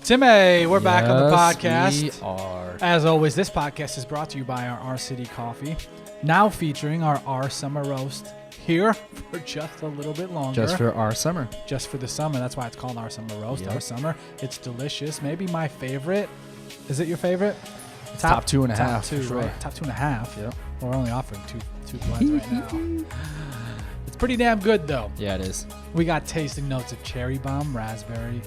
Timmy, we're back on the podcast. We are. As always, this podcast is brought to you by our City Coffee, now featuring our Summer Roast here for just a little bit longer. Just for our summer. Just for the summer. That's why it's called our Summer Roast. Yep. Our summer. It's delicious. Maybe my favorite. Is it your favorite? Top 2.5. Top two, sure. right? Top 2.5. Yep. We're only offering two blends right now. It's pretty damn good, though. Yeah, it is. We got tasting notes of cherry bomb, raspberry,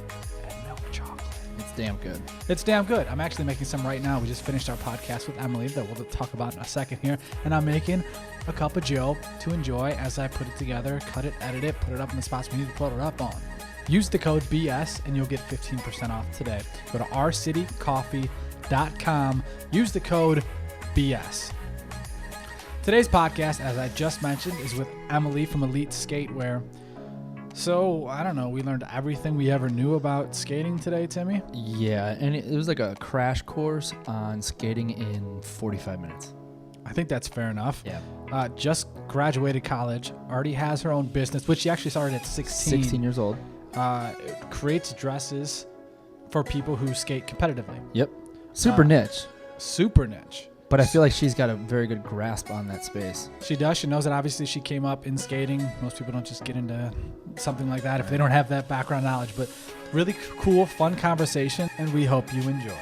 and milk chocolate. It's damn good. It's damn good. I'm actually making some right now. We just finished our podcast with Emily that we'll talk about in a second here. And I'm making a cup of Joe to enjoy as I put it together, cut it, edit it, put it up in the spots we need to put it up on. Use the code BS and you'll get 15% off today. Go to ourcitycoffee.com. Use the code BS. Today's podcast, as I just mentioned, is with Emily from Elite Skatewear. So, I don't know, we learned everything we ever knew about skating today, Timmy? Yeah, and it was like a crash course on skating in 45 minutes. I think that's fair enough. Yeah. Just graduated college, already has her own business, which she actually started at 16. 16 years old. Creates dresses for people who skate competitively. Yep. Super niche. Super niche. But I feel like she's got a very good grasp on that space. She does. She knows that obviously she came up in skating. Most people don't just get into something like that if they don't have that background knowledge. But really cool, fun conversation, and we hope you enjoy.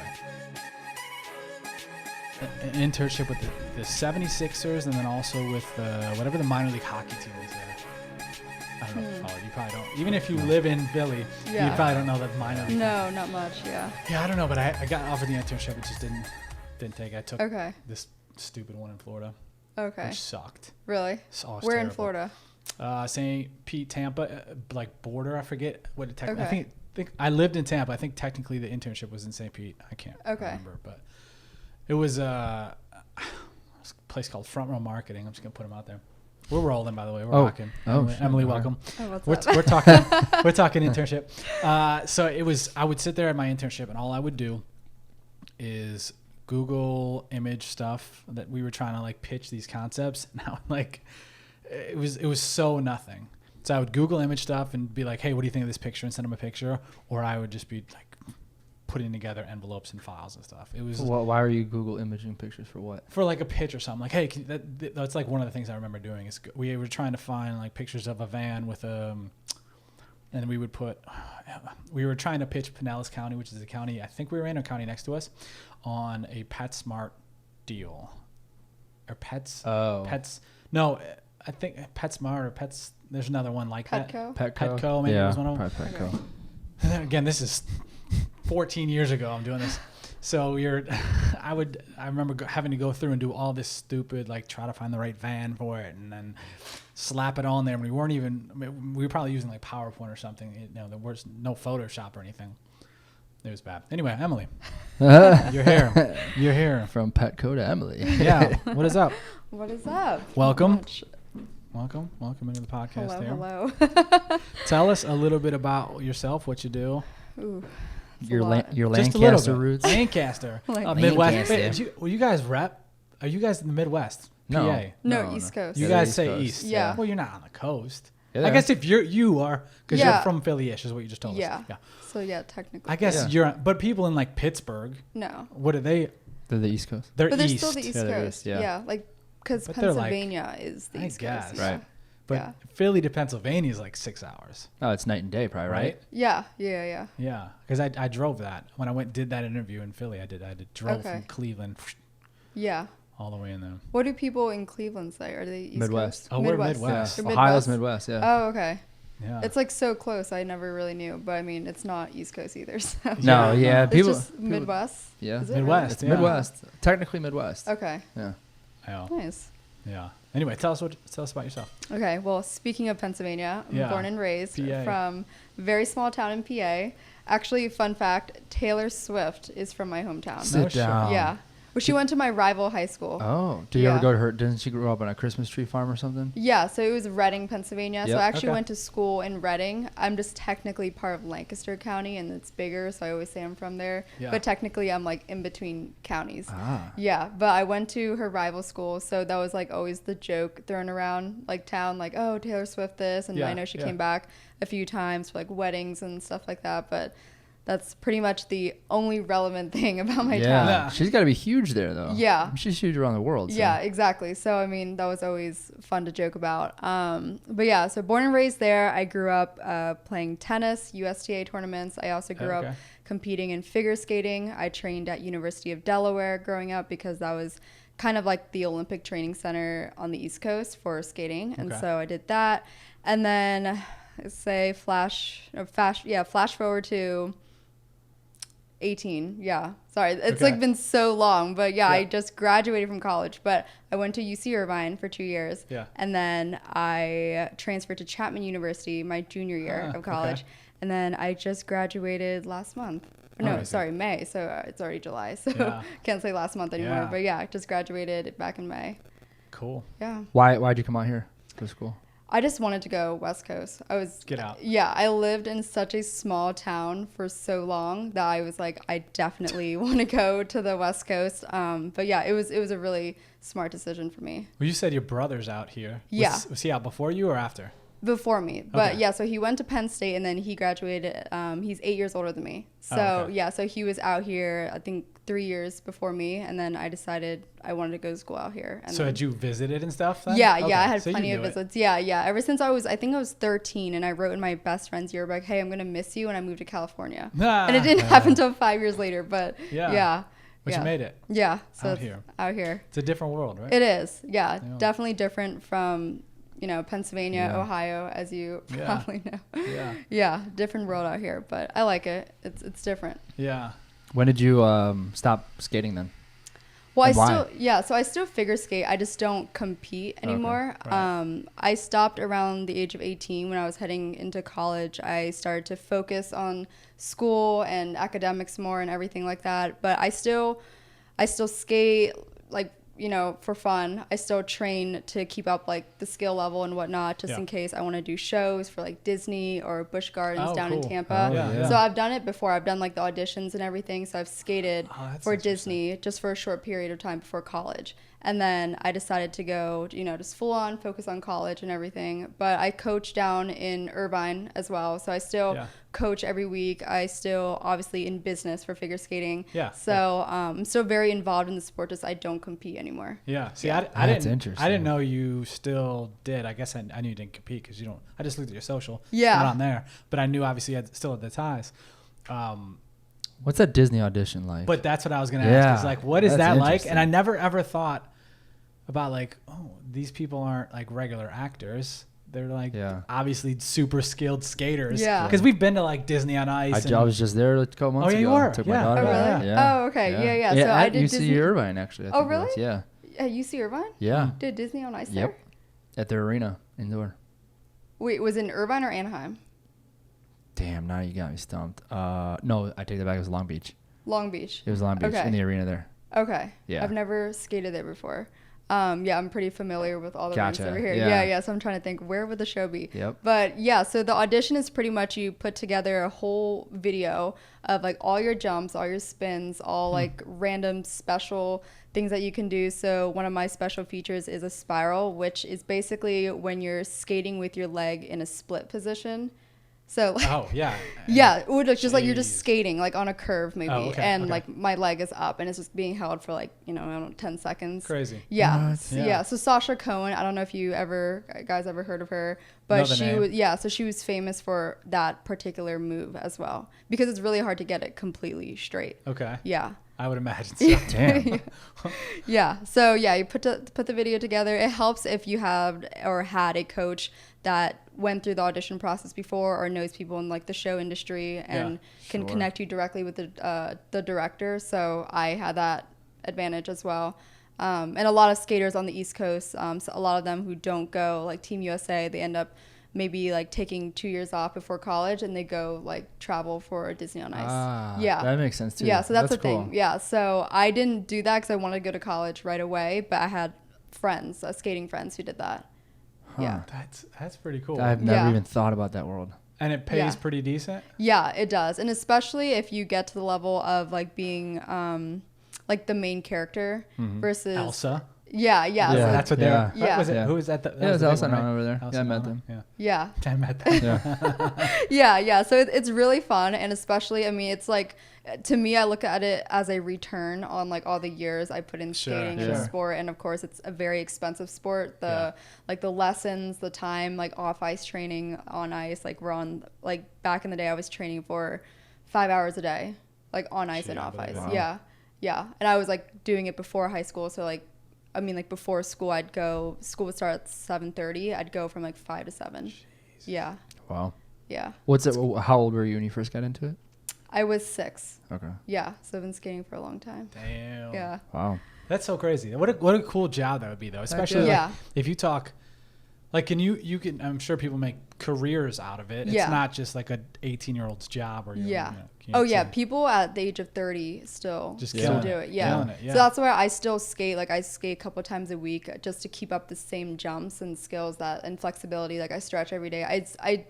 An internship with the 76ers and then also with whatever the minor league hockey team is there. I don't know if you follow. You probably don't. Even if you live in Philly, you probably don't know that minor league. No, not much, yeah. Yeah, I don't know, but I got offered the internship. It just didn't take. I took this stupid one in Florida. Okay. Which sucked. Really? Oh, Where terrible. in Florida? St. Pete, Tampa, like border. I forget what it technically. Okay. I think I lived in Tampa. I think technically the internship was in St. Pete. I can't remember, but it was a place called Front Row Marketing. I'm just gonna put them out there. We're rolling, by the way. We're rocking. Emily, welcome. Oh, We're talking internship. So it was. I would sit there at my internship, and all I would do is Google image stuff that we were trying to like pitch these concepts. Now, like, it was so nothing. So I would Google image stuff and be like, "Hey, what do you think of this picture?" and send them a picture, or I would just be like putting together envelopes and files and stuff. It was. Well, why are you Google imaging pictures for what? For like a pitch or something. Like, hey, that's like one of the things I remember doing is we were trying to find like pictures of a van with and we were trying to pitch Pinellas County, which is the county I think we were in, or county next to us, on a PetSmart deal. Or Pets. Oh. Pets. No, I think PetSmart or Pets. There's another one like Petco? that. Petco. Maybe it was one of them. Petco. Again, this is 14 years ago I'm doing this. So I remember having to go through and do all this stupid, like try to find the right van for it and then slap it on there. And we were probably using like PowerPoint or something. There was no Photoshop or anything. It was bad. Anyway, Emily, you're here. You're here. From Petco to Emily. Yeah. What is up? What is up? Welcome. Welcome into the podcast. Hello. Tell us a little bit about yourself, what you do. Ooh. Your Just Lancaster roots. Lancaster. Like Midwest. Lancaster. Wait, will you guys rep? Are you guys in the Midwest? No. PA? No, East Coast. You Yeah, guys East say Coast. East. Yeah. Well, you're not on the coast. Yeah. I guess if you are, because you're Yeah. from Philly-ish is what you just told us. Yeah. Yeah. So, yeah, technically. I guess Yeah. but people in like Pittsburgh, No. what are they? They're the East Coast. They're But they're east. still the East Yeah, they're Coast. east, yeah. Like, because But they're like- Pennsylvania is the I East guess. Coast. Right. But Yeah. Philly to Pennsylvania is like 6 hours, Oh, it's night and day, probably, right? right? Yeah. Yeah. Because I drove that when I did that interview in Philly. I drove Okay. from Cleveland Yeah. all the way in there. What do people in Cleveland say? Are they East Midwest. Coast? Oh, we're Yeah. Midwest. You're Ohio's Midwest? Midwest, yeah. Oh, okay. Yeah. It's like so close. I never really knew, but I mean, it's not East Coast either. So. No, yeah. It's People, just Midwest. yeah. Is it Midwest. It's Yeah. Midwest. Technically Midwest. Okay. Yeah. Yeah. Nice. Yeah. Anyway, tell us about yourself. Okay. Well, speaking of Pennsylvania, I'm Yeah. born and raised PA. from a very small town in PA. Actually, fun fact: Taylor Swift is from my hometown. No Sit shit. down. Yeah. Well, she went to my rival high school. Oh, did you ever Yeah. go to her? Didn't she grow up on a Christmas tree farm or something? Yeah, so it was Reading, Pennsylvania. Yep. So I actually Okay. went to school in Reading. I'm just technically part of Lancaster County, and it's bigger, so I always say I'm from there. Yeah. But technically, I'm like in between counties. Ah. Yeah, but I went to her rival school, so that was like always the joke thrown around like town, like, oh, Taylor Swift this, and Yeah, I know she yeah. came back a few times for like weddings and stuff like that. But That's pretty much the only relevant thing about my Yeah. town. Yeah. She's got to be huge there, though. Yeah. She's huge around the world. So. Yeah, exactly. So, I mean, that was always fun to joke about. But yeah, so born and raised there. I grew up playing tennis, USTA tournaments. I also grew up competing in figure skating. I trained at University of Delaware growing up because that was kind of like the Olympic training center on the East Coast for skating. And so I did that. And then say flash forward to 18. Yeah. Sorry. It's like been so long, but I just graduated from college, but I went to UC Irvine for 2 years. Yeah. And then I transferred to Chapman University my junior year of college. Okay. And then I just graduated last month. No, sorry, May. So it's already July. So can't say last month anymore. Yeah. But yeah, I just graduated back in May. Cool. Yeah. Why'd you come out here to school? I just wanted to go West Coast. Get out. Yeah, I lived in such a small town for so long that I was like, I definitely want to go to the West Coast. But yeah, it was a really smart decision for me. Well, you said your brother's out here. Yeah. Was he out before you or after? Before me. But Okay. yeah, so he went to Penn State and then he graduated. He's 8 years older than me. So okay. yeah, so he was out here, I think 3 years before me. And then I decided I wanted to go to school out here. And So then, had you visited and stuff then? yeah, Okay. I had So you plenty of knew it. visits. Yeah. Ever since I think I was 13 and I wrote in my best friend's yearbook, hey, I'm going to miss you when I move to California. And it didn't happen until 5 years later, but yeah. But you made it. Yeah. So Out it's here. out here. It's a different world, right? It is. Yeah. Yeah. Definitely different from, Pennsylvania, Yeah. Ohio, as you Yeah. probably know. Yeah. Yeah, different world out here, but I like it. It's different. Yeah. When did you stop skating then? Well, And why? so I still figure skate. I just don't compete anymore. Right. I stopped around the age of 18 when I was heading into college. I started to focus on school and academics more and everything like that. But I still skate like, for fun. I still train to keep up like the skill level and whatnot, just in case I want to do shows for like Disney or Busch Gardens down in cool. Tampa. Oh, yeah. So I've done it before. I've done like the auditions and everything. So I've skated that's for interesting. Disney just for a short period of time before college. And then I decided to go, just full on focus on college and everything. But I coach down in Irvine as well. So I still coach every week. I still obviously in business for figure skating. Yeah. So I'm still very involved in the sport, just I don't compete anymore. Yeah. See, Yeah. I That's didn't. interesting. I didn't know you still did. I guess I knew you didn't compete because you don't. I just looked at your social. Yeah. It's not on there, but I knew obviously you still had the ties. What's that Disney audition like? But that's what I was gonna Yeah, ask. Is like, what is that's that like? interesting. And I never ever thought about like, oh, these people aren't like regular actors. They're like obviously super skilled skaters. Yeah. Because we've been to like Disney on Ice. I was just there a couple months ago. Oh, yeah, you were? Took Yeah. my daughter. Oh, out. really? Yeah. Oh, okay. Yeah. So Yeah, I at did UC Disney. Irvine actually. I Oh, think it was. really? Yeah. At UC Irvine? Yeah. Did Disney on Ice Yep. there? At their arena indoor. Wait, was it in Irvine or Anaheim? Damn, now you got me stumped. No, I take that back. It was Long Beach. Long Beach. It was Long Beach Okay. in the arena there. Okay. Yeah. I've never skated there before. I'm pretty familiar with all the rinks Gotcha. over here. Yeah. Yeah. So I'm trying to think, where would the show be? Yep. But yeah, so the audition is pretty much you put together a whole video of like all your jumps, all your spins, all like random special things that you can do. So one of my special features is a spiral, which is basically when you're skating with your leg in a split position. So like, Oh yeah. yeah, or just like you're just Jeez. skating like on a curve maybe, Oh, okay, and okay. like my leg is up and it's just being held for like I don't know 10 seconds. Crazy. Yeah, What? yeah. So Sasha Cohen, I don't know if you guys ever heard of her, but Know the she name. was so she was famous for that particular move as well because it's really hard to get it completely straight. Okay. Yeah. I would imagine so. Damn. Yeah. So yeah, you put the video together. It helps if you have or had a coach that went through the audition process before or knows people in like the show industry and can Sure. connect you directly with the director. So I had that advantage as well. And a lot of skaters on the East Coast, so a lot of them who don't go like Team USA, they end up maybe like taking 2 years off before college and they go like travel for Disney on Ice. Ah, that makes sense too. Yeah, so that's the cool. thing. Yeah, so I didn't do that because I wanted to go to college right away, but I had friends, skating friends who did that. Yeah. That's pretty cool. I've never Yeah. even thought about that world. And it pays Yeah. pretty decent. Yeah, it does. And especially if you get to the level of like being like the main character versus Elsa. Yeah. Yeah. That's what they're. Yeah. What was it? Yeah. Who was that? That Yeah, it was was the big one, Elsa right? over there. Elsa Yeah, I met Nana. them. Yeah. I met them. Yeah. So it's really fun, and especially, I mean, it's like, to me, I look at it as a return on like all the years I put in skating and the sport, and of course, it's a very expensive sport. Like the lessons, the time, like off ice training, on ice, like we're on, like back in the day, I was training for 5 hours a day, like on ice and off ice. Wow. Yeah, and I was like doing it before high school, so like, I mean, like before school, school would start at 7:30. I'd go from like 5 to 7. Jeez. Yeah. Wow. Yeah. How old were you when you first got into it? I was 6. Okay. Yeah, so I've been skating for a long time. Damn. Yeah. Wow. That's so crazy. What a cool job that would be, though. Especially yeah. like, if you talk, like, you can. I'm sure people make careers out of it. It's Yeah. not just like a 18-year-old's job or Yeah. You Oh yeah, people at the age of 30 still just do it. Yeah. Killing it, yeah. So that's why I still skate. Like I skate a couple times a week just to keep up the same jumps and skills and flexibility. Like I stretch every day. I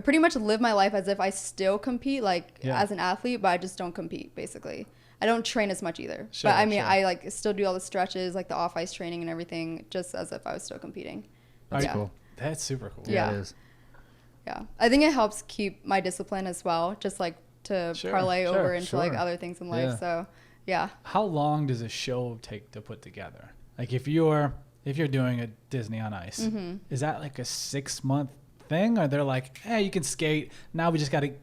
pretty much live my life as if I still compete, like as an athlete, but I just don't compete. Basically, I don't train as much either. Sure, but I mean, sure. I like still do all the stretches, like the off ice training and everything, just as if I was still competing. That's yeah. cool. That's super cool. Yeah. It is. Yeah, I think it helps keep my discipline as well, just like to parlay over into like other things in life. Yeah. So, yeah. How long does a show take to put together? Like if you're doing a Disney on Ice, Mm-hmm. is that like a 6-month thing? Or they're like, hey, you can skate. Now we just got to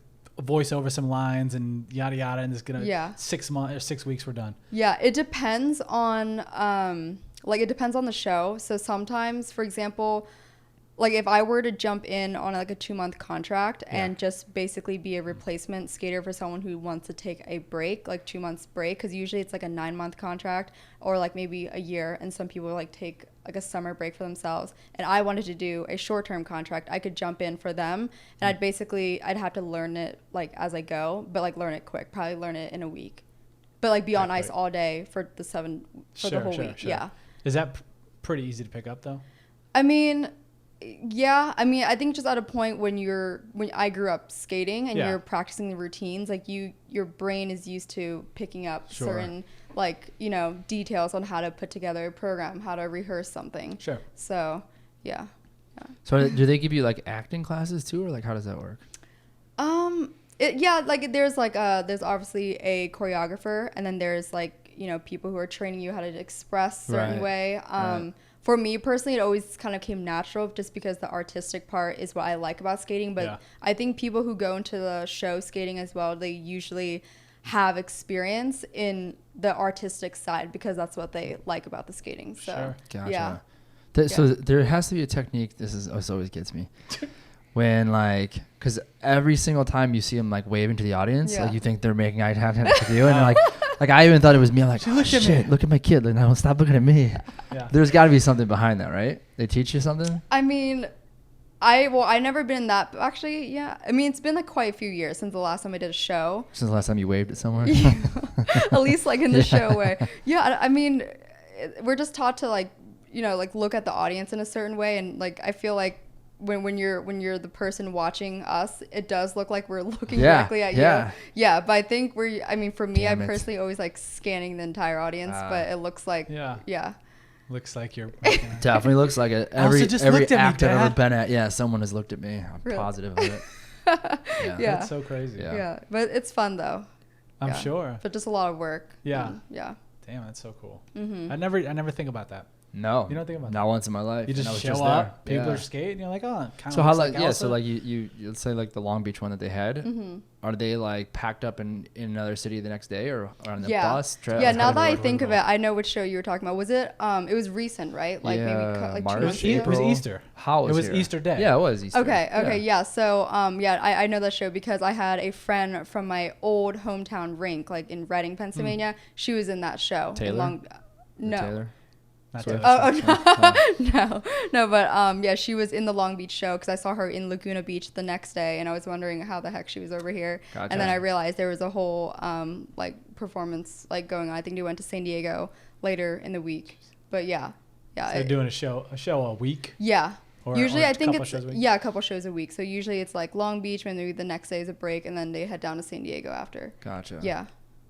voice over some lines and yada yada, and it's gonna 6 months or 6 weeks we're done. Yeah, it depends on it depends on the show. So sometimes, for example, like if I were to jump in on like a 2-month contract and just basically be a replacement skater for someone who wants to take a break, like 2 months break, because usually it's like a 9-month contract or like maybe a year, and some people like take like a summer break for themselves, and I wanted to do a short-term contract, I could jump in for them, and I'd have to learn it like as I go, but like learn it quick, probably learn it in a week, but like be on ice all day for the whole week. Sure. Yeah. Is that pretty easy to pick up though? I mean, yeah. I mean, I think just at a point when I grew up skating and you're practicing the routines, like your brain is used to picking up certain like, details on how to put together a program, how to rehearse something. Sure. So, yeah. So do they give you like acting classes too, or like how does that work? Like there's obviously a choreographer, and then there's like, people who are training you how to express certain way. For me personally, it always kind of came natural just because the artistic part is what I like about skating. But I think people who go into the show skating as well, they usually have experience in the artistic side because that's what they like about the skating. So, Gotcha. So there has to be a technique. This always gets me. When because every single time you see them like waving to the audience, like you think they're making eye contact with you, and they're like I even thought it was me. I'm like, oh shit, look at my kid. Like, no, stop looking at me. Yeah. There's got to be something behind that, right? They teach you something? I mean, I never been in that. Actually, yeah. I mean, it's been like quite a few years since the last time I did a show. Since the last time you waved at someone? At least like in the show where, I mean, we're just taught to like look at the audience in a certain way. And like, I feel like when you're the person watching us, it does look like we're looking directly at you. Yeah. But I think for me, I personally always like scanning the entire audience, but it looks like, looks like you're definitely looks like it. Every act I've ever been at, someone has looked at me. I'm positive of it. That's so crazy. Yeah. But it's fun though. I'm sure. But just a lot of work. Yeah. Yeah. Damn, that's so cool. I never think about that. No, you don't think about not once in my life. You just show up, people are skating, and you're like, oh, kind of. So how so like you let's say like the Long Beach one that they had, are they like packed up in another city the next day or on the bus? Yeah, now that I think of it, I know which show you were talking about. Was it? It was recent, right? Like maybe like March, 2 months ago? It was Easter. It was Easter Day. Yeah, it was Easter. Okay, yeah. So I know that show because I had a friend from my old hometown rink, like in Reading, Pennsylvania. She was in that show. Taylor? No. Taylor? No, but she was in the Long Beach show because I saw her in Laguna Beach the next day, and I was wondering how the heck she was over here. Gotcha. And then I realized there was a whole performance going on. I think they went to San Diego later in the week, but yeah. So they're doing a show a week. Yeah. Usually I think it's a couple shows a week. So usually it's like Long Beach, maybe the next day is a break, and then they head down to San Diego after. Gotcha. Yeah.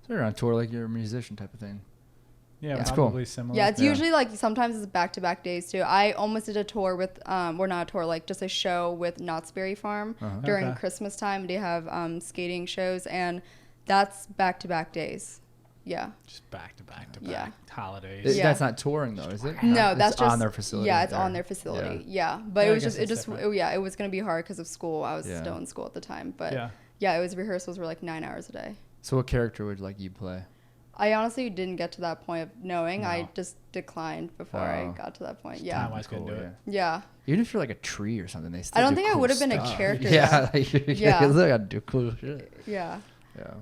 So you're on tour like you're a musician type of thing. Yeah, That's probably cool. similar. Yeah, it's usually like sometimes it's back-to-back days too. I almost did a tour with, or not a tour, like just a show with Knott's Berry Farm during Christmas time. They have skating shows, and that's back-to-back days. Yeah. Just back-to-back holidays. That's not touring though, is it? No, that's it's just on their facility. Yeah, it's on their facility. Yeah, but it was just it was gonna be hard because of school. I was still in school at the time, but yeah, it was rehearsals were like 9 hours a day. So what character would like you play? I honestly didn't get to that point of knowing. No. I just declined before I got to that point. Yeah. Time-wise couldn't do it. Yeah. Even if you're like a tree or something, they still I don't do think cool I would have stuff. been a character. Yeah. Yeah. They gotta do cool shit. Yeah. Yeah.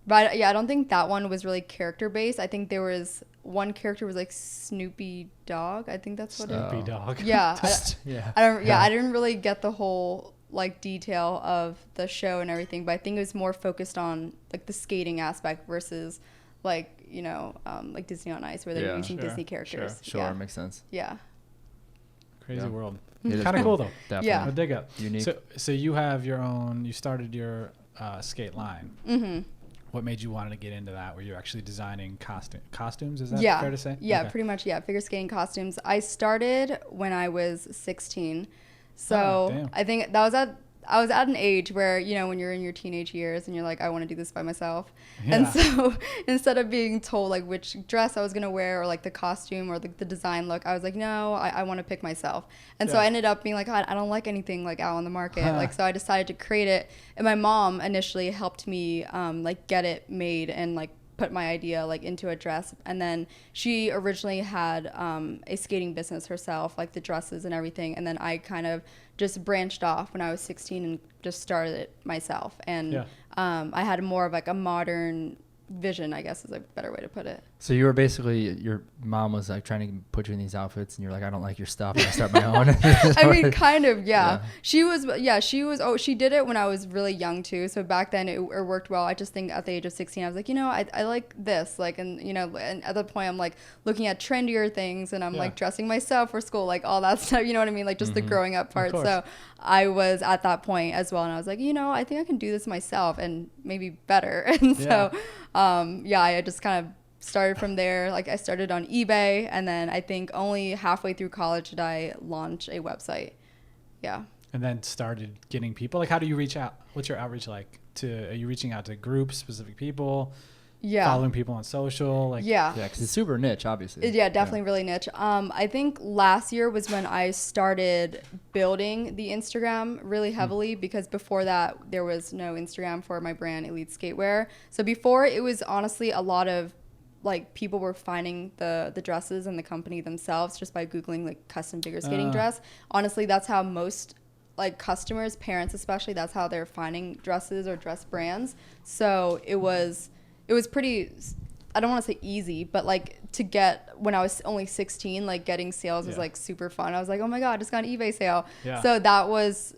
But yeah, I don't think that one was really character based. I think there was one character was like Snoopy Dog. I think that's what Snoopy Dog. Yeah. I I didn't really get the whole like detail of the show and everything, but I think it was more focused on like the skating aspect versus like, you know, like Disney on Ice where they're using Disney characters. Sure, makes sense. Yeah. Crazy world. Kind of cool though. Definitely. Yeah. I dig up. Unique. So you have your own, you started your skate line. Mm-hmm. What made you want to get into that? Were you actually designing costumes? Is that fair to say? Yeah, okay. pretty much. Yeah, figure skating costumes. I started when I was 16. So I think I was at an age where, you know, when you're in your teenage years and you're like, I want to do this by myself. Yeah. And so instead of being told like which dress I was going to wear or like the costume or like the design look, I was like, no, I want to pick myself. And so I ended up being like, I don't like anything like out on the market. Like, so I decided to create it. And my mom initially helped me like get it made and like put my idea like into a dress. And then she originally had a skating business herself, like the dresses and everything. And then I kind of just branched off when I was 16 and just started it myself. And I had more of like a modern vision, I guess is a better way to put it. So you were basically, your mom was like trying to put you in these outfits and you're like, I don't like your stuff, I'm gonna start my own. I mean, kind of, yeah. She did it when I was really young too. So back then it worked well. I just think at the age of 16, I was like, you know, I like this, like, and you know, and at the point I'm like looking at trendier things and I'm like dressing myself for school, like all that stuff, you know what I mean? Like just the growing up part. So I was at that point as well. And I was like, you know, I think I can do this myself and maybe better. And so, I just kind of started from there. Like I started on eBay, and then I think only halfway through college did I launch a website. Yeah. And then started getting people. Like, how do you reach out? What's your outreach like? Are you reaching out to groups, specific people? Yeah. Following people on social? Like, yeah, because it's super niche, obviously. Yeah, definitely really niche. I think last year was when I started building the Instagram really heavily because before that there was no Instagram for my brand Elite Skatewear. So before it was honestly a lot of like people were finding the dresses and the company themselves just by Googling like custom figure skating dress. Honestly, that's how most like customers, parents especially, that's how they're finding dresses or dress brands. So it was pretty, I don't want to say easy, but like to get, when I was only 16, like getting sales was like super fun. I was like, oh my God, I just got an eBay sale. Yeah. So that was,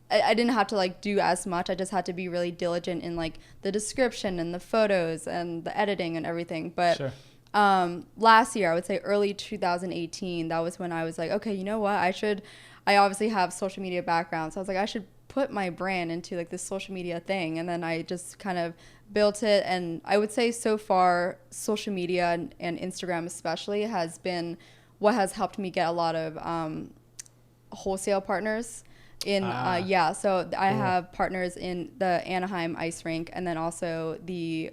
I didn't have to like do as much. I just had to be really diligent in like the description and the photos and the editing and everything. But last year, I would say early 2018, that was when I was like, okay, you know what? I obviously have social media background. So I was like, I should put my brand into like this social media thing. And then I just kind of built it. And I would say so far, social media and Instagram especially has been what has helped me get a lot of wholesale partners. So I have partners in the Anaheim ice rink, and then also the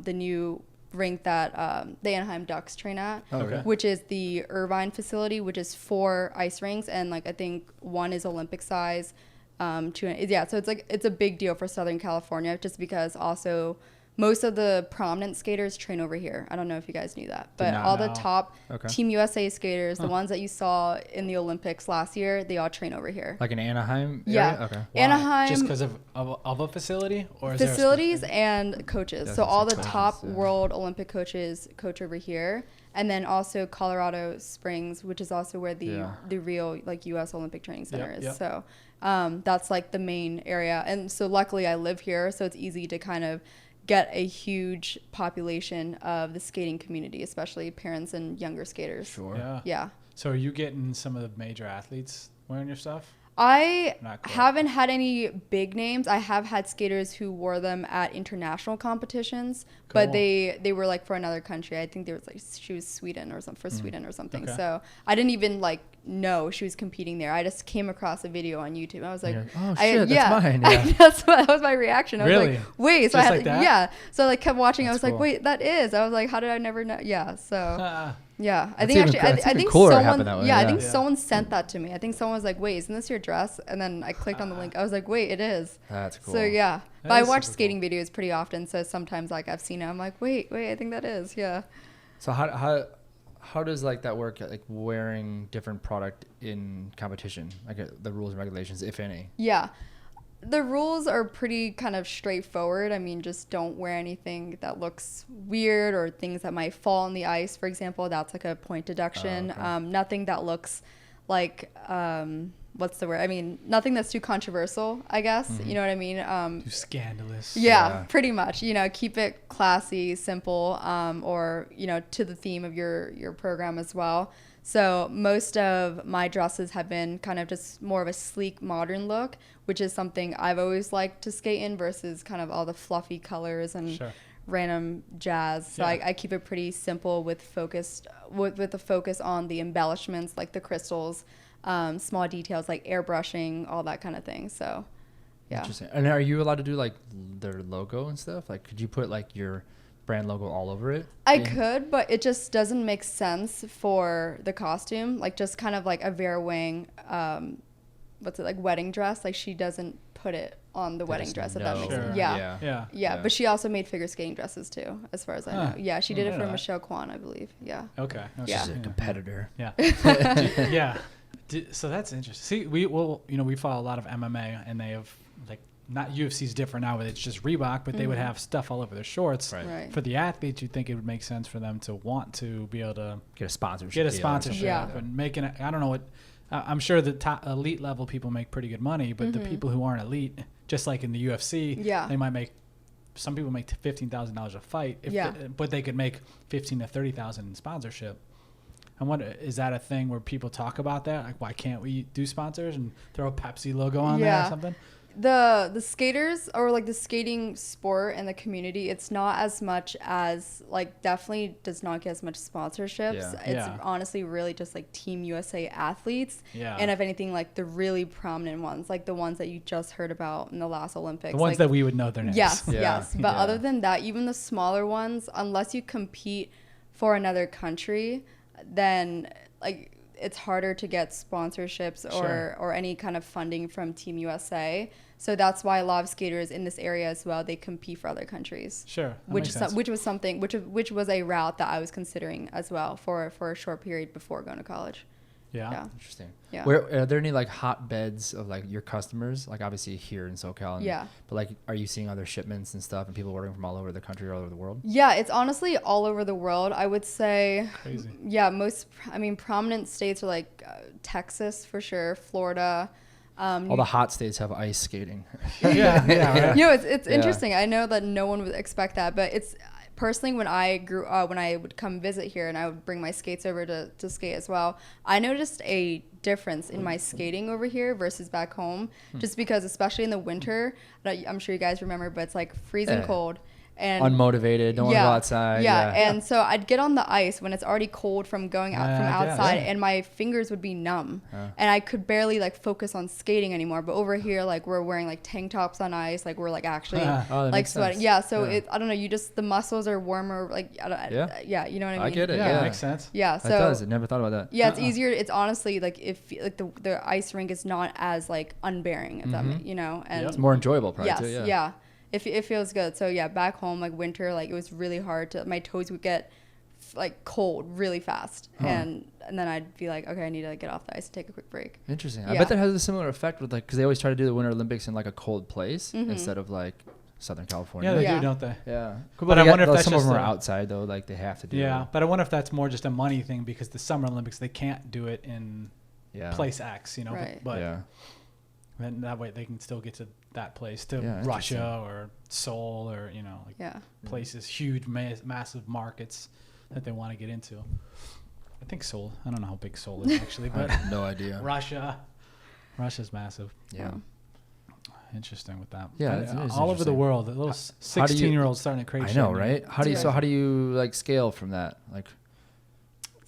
new rink that the Anaheim Ducks train at, which is the Irvine facility, which is 4 ice rinks, and like I think 1 is Olympic size. So it's a big deal for Southern California, just because also most of the prominent skaters train over here. I don't know if you guys knew that, but all the top Team USA skaters, the ones that you saw in the Olympics last year, they all train over here. Like in Anaheim area? Yeah. Okay. Anaheim. Just because of a facility? Or is facilities and coaches. So all the top world Olympic coaches coach over here. And then also Colorado Springs, which is also where the real like U.S. Olympic Training Center is. So that's like the main area. And so luckily I live here, so it's easy to kind of get a huge population of the skating community, especially parents and younger skaters. Sure. Yeah. So are you getting some of the major athletes wearing your stuff? I haven't had any big names. I have had skaters who wore them at international competitions, but they were like for another country. I think they was like she was Sweden or something for Sweden or something. Okay. So I didn't even like know she was competing there. I just came across a video on YouTube. I was like, oh shit, that's mine. Yeah. That was my reaction. I was like, wait. So just I had, like that? Yeah. So I like kept watching. That's I was like, wait, that is. I was like, how did I never know? Yeah. So. Yeah, I think actually, I think someone, I think someone sent that to me. I think someone was like, "Wait, isn't this your dress?" And then I clicked on the link. I was like, "Wait, it is." That's cool. So yeah, but I watch skating videos pretty often, so sometimes like I've seen it, I'm like, "Wait, I think that is." Yeah. So how does like that work? Like wearing different product in competition, like the rules and regulations, if any. Yeah. The rules are pretty kind of straightforward. I mean, just don't wear anything that looks weird or things that might fall on the ice. For example, that's like a point deduction. Okay. Nothing that looks like, what's the word? I mean, nothing that's too controversial, I guess. Mm-hmm. You know what I mean? Too scandalous. Yeah, pretty much. You know, keep it classy, simple, or, you know, to the theme of your program as well. So most of my dresses have been kind of just more of a sleek, modern look, which is something I've always liked to skate in versus kind of all the fluffy colors and random jazz. So I keep it pretty simple with a focus on the embellishments like the crystals, small details like airbrushing, all that kind of thing. So, yeah. Interesting. And are you allowed to do like their logo and stuff? Like, could you put like your brand logo all over it? I could, but it just doesn't make sense for the costume. Like just kind of like a Vera Wang, like wedding dress. Like she doesn't put it on the wedding dress. If that makes sense. Yeah. But she also made figure skating dresses too, as far as I know. Yeah, she did it for Michelle Kwan, I believe. Yeah. Okay. She's a competitor. Yeah. Yeah. So that's interesting. See, we follow a lot of MMA, and they have like. Not UFC's different now, but it's just Reebok, but they would have stuff all over their shorts. Right. For the athletes, you'd think it would make sense for them to want to be able to get a sponsorship and making it. I don't know what. I'm sure the top elite level people make pretty good money, but the people who aren't elite, just like in the UFC, they might make. Some people make $15,000 a fight, but they could make $15,000 to $30,000 in sponsorship. I wonder, is that a thing where people talk about that? Like, why can't we do sponsors and throw a Pepsi logo on there or something? The skaters or like the skating sport and the community, it's not as much as like definitely does not get as much sponsorships. It's honestly really just like Team USA athletes. And if anything, like the really prominent ones, like the ones that you just heard about in the last Olympics. The ones like, that we would know their names. Yes. But other than that, even the smaller ones, unless you compete for another country, then like it's harder to get sponsorships or any kind of funding from Team USA. So that's why a lot of skaters in this area as well, they compete for other countries. Which was a route that I was considering as well for a short period before going to college. Yeah. Interesting. Yeah. Are there any like hotbeds of like your customers? Like obviously here in SoCal. But like, are you seeing other shipments and stuff and people ordering from all over the country or all over the world? Yeah, it's honestly all over the world. I would say. Crazy. Yeah, prominent states are like Texas for sure, Florida. All the hot states have ice skating. Right. You know, it's interesting. I know that no one would expect that, but it's personally when I would come visit here and I would bring my skates over to skate as well, I noticed a difference in my skating over here versus back home, just because especially in the winter, I'm sure you guys remember, but it's like freezing cold. And unmotivated, don't want to go outside. And so I'd get on the ice when it's already cold from going out from outside, and my fingers would be numb, and I could barely like focus on skating anymore. But over here, like we're wearing like tank tops on ice, like we're like actually like sweating. So I don't know. The muscles are warmer. Like you know what I mean. I get it. Yeah, it makes sense. Yeah, so it does. I never thought about that. Yeah, it's easier. It's honestly like if like the ice rink is not as like unbearing, if that you know, and it's more enjoyable probably too. Yeah. It feels good. So yeah, back home, like winter, like it was really hard my toes would get like cold really fast. And then I'd be like, okay, I need to get off the ice and take a quick break. Interesting. I bet that has a similar effect with like, cause they always try to do the Winter Olympics in like a cold place instead of like Southern California. Yeah, they do, don't they? Yeah. But I wonder if that's some of them are outside though, like they have to do. Yeah, but I wonder if that's more just a money thing because the Summer Olympics, they can't do it in place X, you know, but and that way they can still get to that place, to Russia or Seoul or, you know, like places, huge, massive markets that they want to get into. I think Seoul. I don't know how big Seoul is actually, but I have no idea. Russia. Russia's massive. Yeah. Interesting with that. Yeah, it's all over the world. The little 16-year-olds starting to create. I know, right? How do you like scale from that? Like,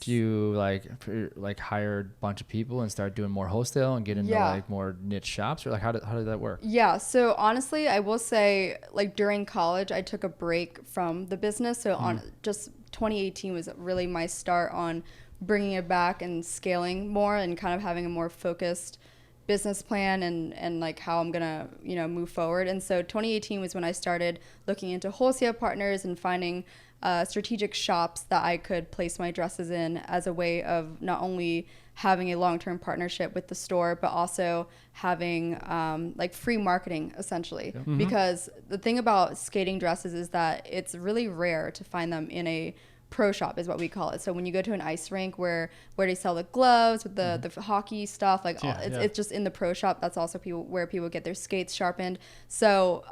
do you like hire a bunch of people and start doing more wholesale and get into like more niche shops, or like how did that work? Yeah. So honestly, I will say like during college, I took a break from the business. So on just 2018 was really my start on bringing it back and scaling more and kind of having a more focused business plan and like how I'm gonna move forward. And so 2018 was when I started looking into wholesale partners and finding strategic shops that I could place my dresses in as a way of not only having a long-term partnership with the store, but also having like free marketing essentially. Because the thing about skating dresses is that it's really rare to find them in a pro shop is what we call it. So when you go to an ice rink where they sell the gloves with the hockey stuff, like it's just in the pro shop. That's also where people get their skates sharpened. So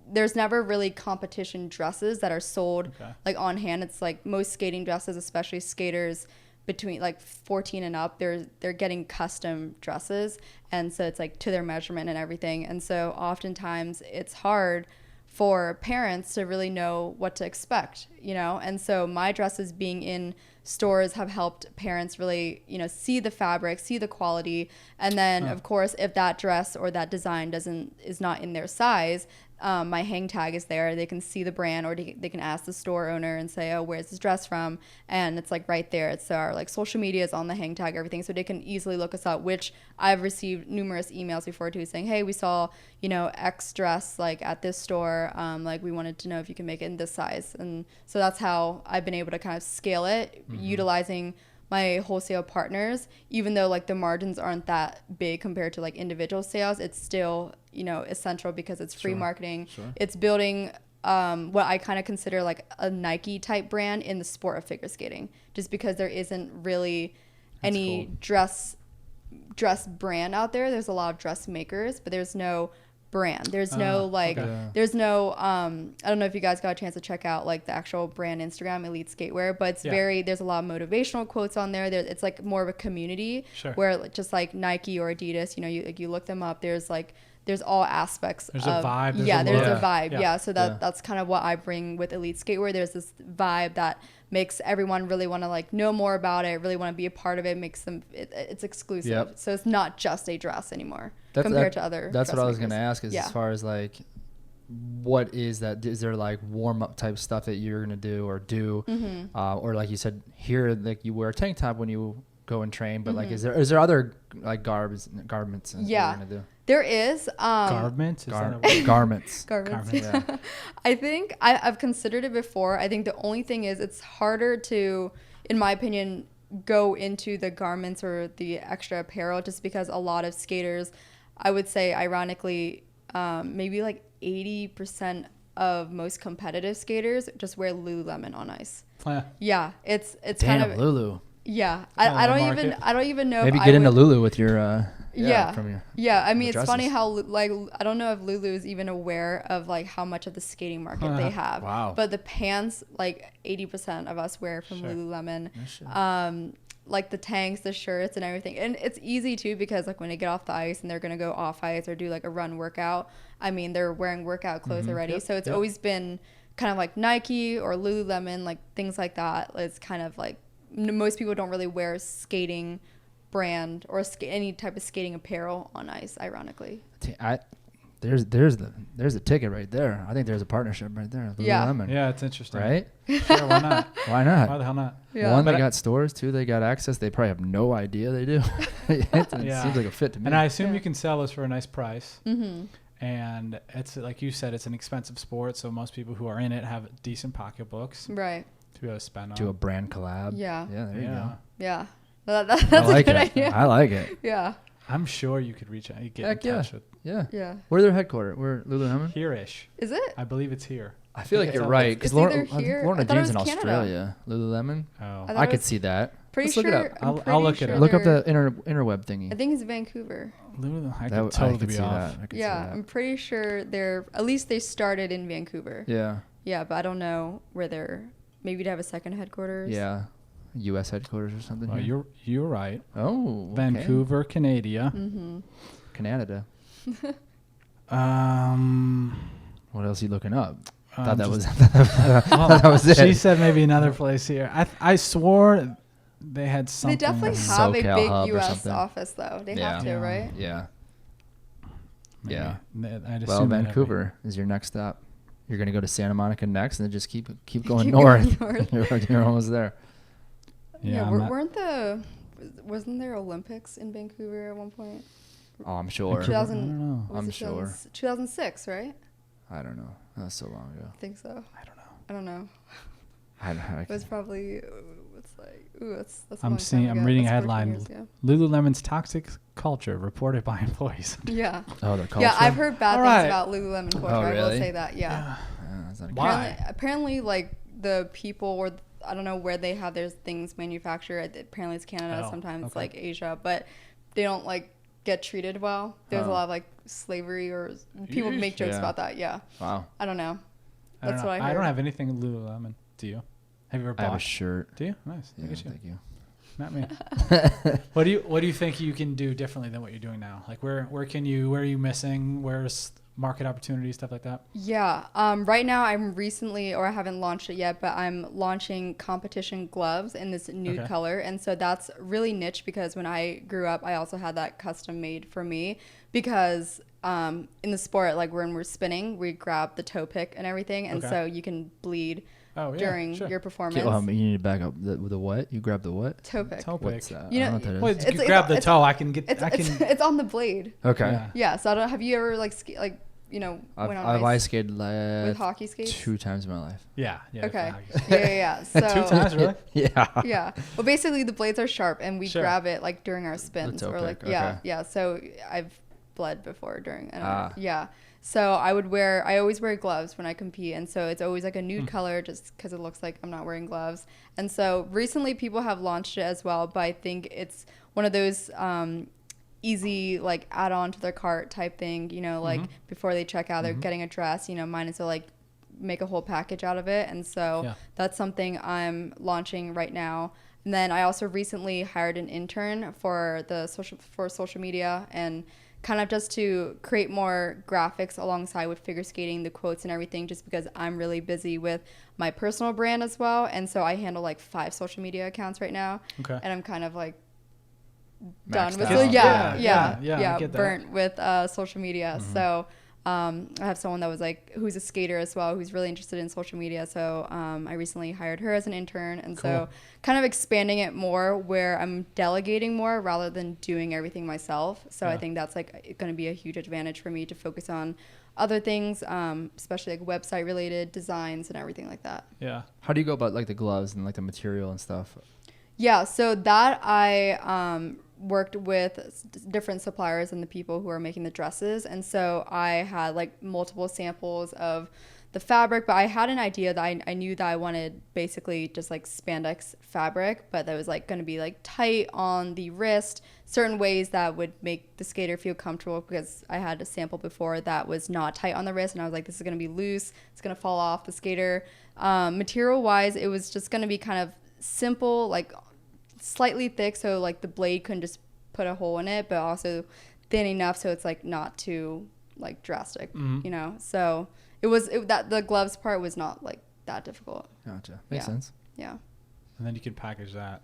there's never really competition dresses that are sold like on hand. It's like most skating dresses, especially skaters between like 14 and up, they're getting custom dresses, and so it's like to their measurement and everything. And so oftentimes it's hard for parents to really know what to expect, and so my dresses being in stores have helped parents really, see the fabric, see the quality, and then of course if that dress or that design is not in their size, my hang tag is there. They can see the brand, or they can ask the store owner and say, oh, where's this dress from? And it's like right there. It's our like social media is on the hang tag, everything. So they can easily look us up, which I've received numerous emails before too saying, hey, we saw, X dress like at this store. Like we wanted to know if you can make it in this size. And so that's how I've been able to kind of scale it, utilizing my wholesale partners. Even though like the margins aren't that big compared to like individual sales, it's still essential because it's free marketing. It's building what I kind of consider like a Nike type brand in the sport of figure skating, just because there isn't really any dress brand out there. There's a lot of dress makers, but there's no brand. There's no there's no I don't know if you guys got a chance to check out like the actual brand Instagram, Elite Skatewear, but it's there's a lot of motivational quotes on there. It's like more of a community where just like Nike or Adidas, you look them up, there's all aspects there's a vibe. There's a vibe. So that's kind of what I bring with Elite Skatewear. There's this vibe that makes everyone really want to like know more about it, really want to be a part of it, makes them it's exclusive. So it's not just a dress anymore compared to other that's what I was going to ask is as far as like what is that, is there like warm up type stuff that you're going to do or like you said here, like you wear a tank top when you go and train, but like is there other like garments you're gonna do? There is garments. Garments. Yeah. I think I've considered it before. I think the only thing is it's harder to, in my opinion, go into the garments or the extra apparel, just because a lot of skaters, I would say ironically, maybe like 80% of most competitive skaters just wear Lululemon on ice. Yeah, it's damn, kind of Lulu. Yeah, I don't even know. Maybe get into Lulu with your I mean, it's dresses. funny how like I don't know if Lulu is even aware of like how much of the skating market they have. Wow. But the pants, like 80% of us wear from Lululemon. Like the tanks, the shirts, and everything. And it's easy too because like when they get off the ice and they're gonna go off ice or do like a run workout, I mean they're wearing workout clothes already. So it's always been kind of like Nike or Lululemon, like things like that. It's kind of like most people don't really wear skating brand or any type of skating apparel on ice, ironically. There's the ticket right there. I think there's a partnership right there. Lululemon. Yeah, it's interesting. Right? Sure, why not? Why not? Why the hell not? Yeah. One, they got stores. Two, they got access. They probably have no idea they do. It seems like a fit to me. And I assume you can sell this for a nice price. And it's like you said, it's an expensive sport, so most people who are in it have decent pocketbooks. Right. To be able to spend on. Do a brand collab. Yeah. Yeah, there you go. Yeah. That's a good idea. I like it. Yeah. I'm sure you could reach out. You get Heck in touch with. Yeah. Where their headquarters? Where Lululemon? Here-ish. Is it? I believe it's here. I feel like you're right because Lorna Jean's in Australia. Lululemon. Oh, I could see that. Pretty Let's sure. look it up. I'll look it up. Look up the interweb thingy. I think it's Vancouver. I could totally be off. Yeah, I'm pretty sure at least they started in Vancouver. Yeah. Yeah, but I don't know where maybe to have a second headquarters. Yeah. U.S. headquarters or something? Well, you're right. Oh, okay. Vancouver, Canada. Mm-hmm. Canada. What else are you looking up? Thought that was that was it. She said maybe another place here. I swore they had something. They definitely have SoCal a big hub U.S. office, though. They have to, right? Yeah. Maybe. Yeah. Well, Vancouver is your next stop. You're going to go to Santa Monica next, and then just keep going north. You're almost there. Yeah, wasn't there Olympics in Vancouver at one point? Oh, I'm sure. 2000, I don't know. I'm sure. 2006, right? I don't know. That was so long ago. I think so. I don't know. I don't know. It was probably, that's I'm reading a headline. Lululemon's toxic culture reported by employees. Yeah. Oh, the culture? Yeah, I've heard bad things about Lululemon culture. Oh, really? I will say that, yeah. Why? Apparently, like, the people, or I don't know where they have their things manufactured. Apparently it's Canada, sometimes it's like Asia, but they don't, like, get treated well. There's a lot of, like, slavery, or people make jokes about that, yeah. Wow. I don't know. That's what I heard. I don't have anything Lululemon. Do you? Have you ever bought? I have a shirt. Do you? Nice. Yeah, thank you. Not me. What do you think you can do differently than what you're doing now? Like where are you missing? Where's market opportunities, stuff like that? Yeah. Right now I haven't launched it yet, but I'm launching competition gloves in this nude color. And so that's really niche, because when I grew up, I also had that custom made for me, because in the sport, like when we're spinning, we grab the toe pick and everything. And so you can bleed during your performance. You need to back up the what? You grab the what? Toe pick. What's that? You know, I don't know what that is. You grab the toe. It's on the blade. Okay. Yeah. So have you ever went on I've ice skated with hockey skates 2 times in my life. Yeah. Okay. Yeah. So 2 times, really? Yeah. Yeah. Well, basically the blades are sharp, and we grab it like during our spins, or like yeah. So I've bled before during. Yeah. So I always wear gloves when I compete. And so it's always like a nude color, just because it looks like I'm not wearing gloves. And so recently people have launched it as well, but I think it's one of those easy, like, add on to their cart type thing, like before they check out, they're getting a dress, might as well like make a whole package out of it. And so that's something I'm launching right now. And then I also recently hired an intern for social media, and kind of just to create more graphics alongside with figure skating, the quotes and everything, just because I'm really busy with my personal brand as well. And so I handle like 5 social media accounts right now. Okay. And I'm kind of like done with it. Burnt with social media. So I have someone that was like, who's a skater as well, who's really interested in social media. So I recently hired her as an intern. And so kind of expanding it more, where I'm delegating more rather than doing everything myself. So I think that's like going to be a huge advantage for me to focus on other things, especially like website related designs and everything like that. Yeah. How do you go about like the gloves and like the material and stuff? Yeah. So that I worked with different suppliers and the people who are making the dresses. And so I had like multiple samples of the fabric, but I had an idea that I knew that I wanted basically just like spandex fabric, but that was like going to be like tight on the wrist, certain ways that would make the skater feel comfortable, because I had a sample before that was not tight on the wrist, and I was like, this is going to be loose, it's going to fall off the skater. Material wise, it was just going to be kind of simple, like slightly thick, so like the blade couldn't just put a hole in it, but also thin enough so it's like not too like drastic, so that the gloves part was not like that difficult. Gotcha. Makes sense. Yeah. And then you can package that.